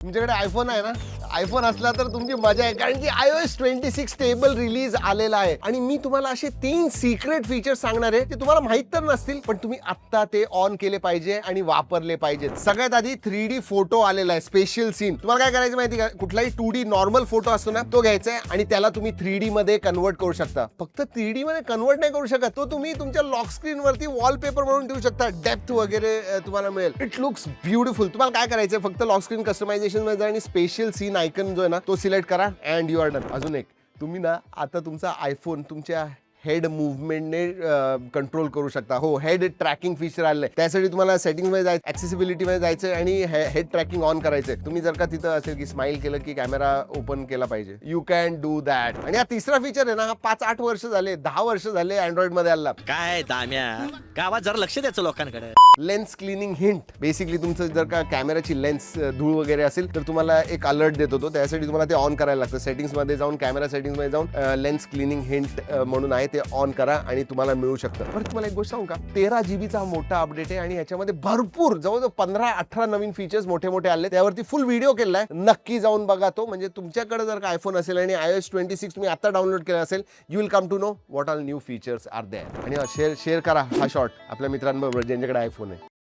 तुमच्याकडे आयफोन आहे ना, आयफोन असला तर तुमची मजा आहे, कारण की iOS 26 स्टेबल रिलीज आलेला आहे आणि मी तुम्हाला असे 3 सिक्रेट फीचर्स सांगणार आहे ते तुम्हाला माहित तर नसतील, पण तुम्ही आत्ता ते ऑन केले पाहिजे आणि वापरले पाहिजेत. सगळ्यात आधी 3D फोटो आलेला आहे, स्पेशल सीन. तुम्हाला काय करायचं माहिती का, कुठलाही 2D नॉर्मल फोटो असतो ना, तो घ्यायचा आहे आणि त्याला तुम्ही 3D मध्ये कन्वर्ट करू शकता. फक्त 3D मध्ये कन्वर्ट नाही करू शकत, तो तुम्ही तुमच्या लॉक स्क्रीन वरती वॉलपेपर म्हणून ठेवू शकता. डेप्थ वगैरे तुम्हाला मिळेल. It looks beautiful. तुम्हाला काय करायचं, फक्त लॉक स्क्रीन कस्टमायझेशन मध्ये जा आणि स्पेशल सीन आयकन जो आहे ना, तो सिलेक्ट करा अँड यू आर डन. अजून एक, तुम्ही ना आता तुमचा आयफोन तुमच्या हेड मुवमेंटने कंट्रोल करू शकता. हो, हेड ट्रॅकिंग फीचर आलेलं आहे. त्यासाठी तुम्हाला सेटिंग मध्ये जायचं, ऍक्सेसिबिलिटी मध्ये जायचं आणि हेड ट्रॅकिंग ऑन करायचंय. तुम्ही जर का तिथं असेल की स्माइल केलं की कॅमेरा ओपन केला पाहिजे, यू कॅन डू दॅट. आणि हा तिसरा फीचर आहे ना, हा 5-8 वर्ष झाले, 10 वर्ष झाले अँड्रॉइड मध्ये आला. काय दाम्या, गावात जरा लक्ष द्यायचं लोकांकडे. Lens cleaning hint. बेसिकली तुमचं जर का कॅमेराची लेन्स धूळ वगैरे असेल तर तुम्हाला एक अलर्ट देत होतो. त्यासाठी तुम्हाला ते ऑन करायला लागतं. सेटिंग्स मध्ये जाऊन, कॅमेरा सेटिंग्स मध्ये जाऊन लेन्स क्लिनिंग हिंट म्हणून आहे, ते ऑन करा आणि तुम्हाला मिळू शकतं. बरं, तुम्हाला एक गोष्ट सांगू का, 13 GB चा मोठा अपडेट आहे आणि याच्यामध्ये भरपूर जवळजवळ 15-18 नवीन फीचर्स मोठे मोठे आले. त्यावरती फुल व्हिडिओ केलाय, नक्की जाऊन बघा तो. म्हणजे तुमच्याकडे जर का आयफोन असेल आणि iOS 26 तुम्ही आता डाउनलोड केला असेल, you will come to know what all new features are there. आणि शेअर करा हा शॉर्ट आपल्या मित्रांबरोबर ज्यांच्याकडे आयफोन आहे.